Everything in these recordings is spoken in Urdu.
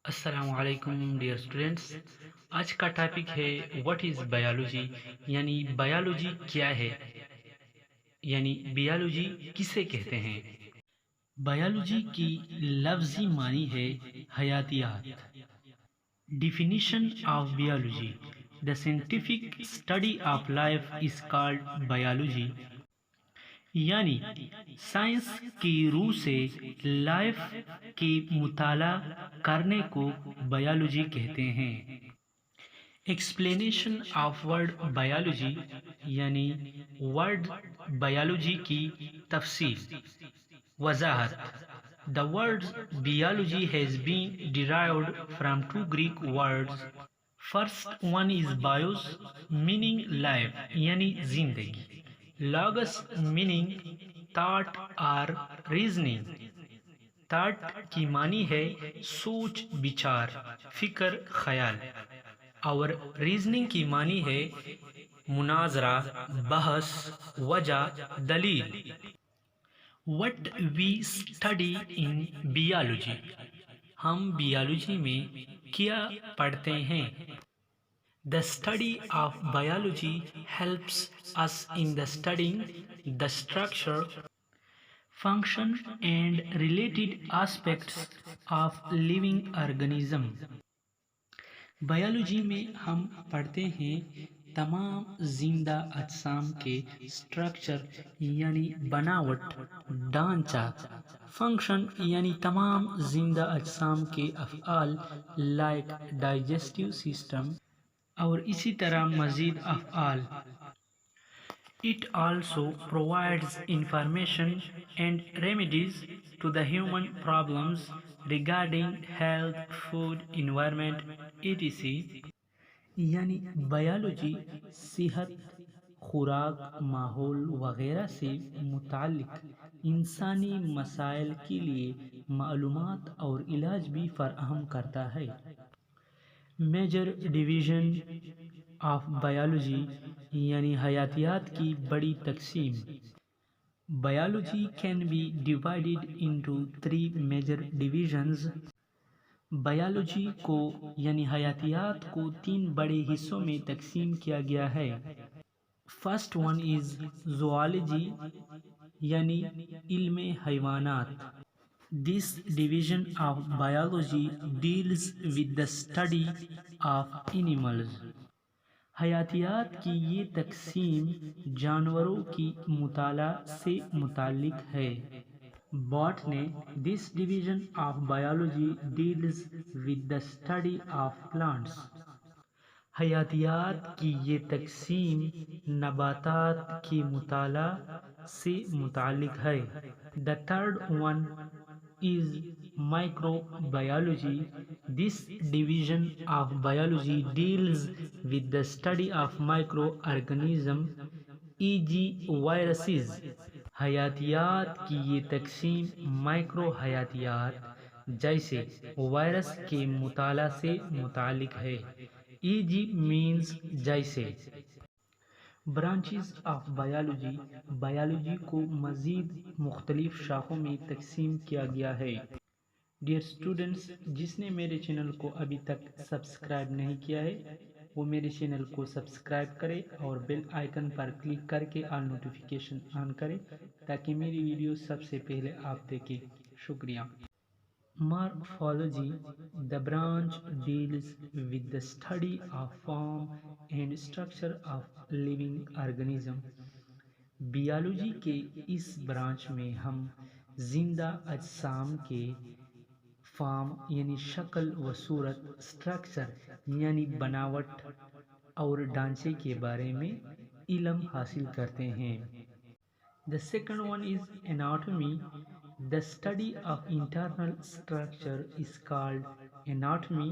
السلام علیکم ڈیئر اسٹوڈینٹس. آج کا ٹاپک ہے واٹ از بایولوجی، یعنی بایولوجی کیا ہے، یعنی بایولوجی کسے کہتے ہیں. بایولوجی کی لفظی معنی ہے حیاتیات. Definition of biology: the scientific study of life is called biology. یعنی سائنس کی روح سے لائف کی مطالعہ کرنے کو بایولوجی کہتے ہیں. ایکسپلینیشن آف ورڈ بایولوجی، یعنی ورڈ بایولوجی کی تفصیل، وضاحت. The word biology has been derived from two Greek words. First one is bios, meaning life, یعنی زندگی. Logos meaning thought or reasoning. Thought کی معنی ہے سوچ بچار، فکر خیال، اور reasoning کی معنی ہے مناظرہ، بحث، وجہ، دلیل. What we study in biology. ہم بیالوجی میں کیا پڑھتے ہیں؟ The study of biology helps us in the studying the structure, function and related aspects of living organism. Biology میں ہم پڑھتے ہیں تمام زندہ اجسام کے اسٹرکچر یعنی بناوٹ، ڈھانچہ، فنکشن یعنی تمام زندہ اجسام کے افعال لائک ڈائجسٹیو سسٹم، اور اسی طرح مزید افعال. It also provides information and remedies to the human problems regarding health, food, environment, etc. یعنی بایولوجی صحت، خوراک، ماحول وغیرہ سے متعلق انسانی مسائل کے لیے معلومات اور علاج بھی فراہم کرتا ہے. میجر ڈویژن آف بایولوجی، یعنی حیاتیات کی بڑی تقسیم. Biology can be divided into 3 major divisions. Biology کو یعنی حیاتیات کو 3 بڑے حصوں میں تقسیم کیا گیا ہے. فرسٹ ون از زوالوجی، یعنی علم حیوانات. This division of biology deals with the study of animals. حیاتیات کی یہ تقسیم جانوروں کی مطالعہ سے متعلق ہے. Botany. This division of biology deals with the study of plants. حیاتیات کی یہ تقسیم نباتات کی مطالعہ سے متعلق ہے. The third one is microbiology. This division of biology deals with the study of microorganisms, e.g. viruses. حیاتیات کی یہ تقسیم مائکرو حیاتیات جیسے وائرس کے مطالعہ سے متعلق ہے. e.g. means جیسے. Branches of biology. بایولوجی کو مزید مختلف شاخوں میں تقسیم کیا گیا ہے. ڈیئر اسٹوڈنٹس، جس نے میرے چینل کو ابھی تک سبسکرائب نہیں کیا ہے وہ میرے چینل کو سبسکرائب کرے اور بیل آئیکن پر کلک کر کے آل نوٹیفیکیشن آن کرے تاکہ میری ویڈیو سب سے پہلے آپ دیکھیں. شکریہ. Morphology. The branch deals with the study of form and structure of living organism. Biology کے اس برانچ میں ہم زندہ اجسام کے فارم یعنی شکل و صورت، اسٹرکچر یعنی بناوٹ اور ڈھانچے کے بارے میں علم حاصل کرتے ہیں. The second one is anatomy. The study of internal structure is called anatomy.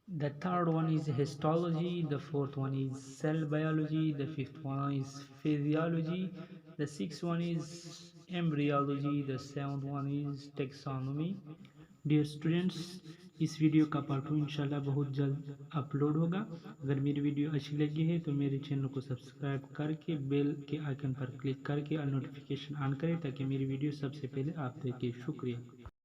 The third one is histology. The fourth one is cell biology. The fifth one is physiology. The sixth one is embryology. The seventh one is taxonomy. Dear students, اس ویڈیو کا پارٹ 2 انشاءاللہ بہت جلد اپلوڈ ہوگا. اگر میری ویڈیو اچھی لگی ہے تو میرے چینل کو سبسکرائب کر کے بیل کے آئیکن پر کلک کر کے نوٹیفیکیشن آن کریں تاکہ میری ویڈیو سب سے پہلے آپ دیکھیں. شکریہ.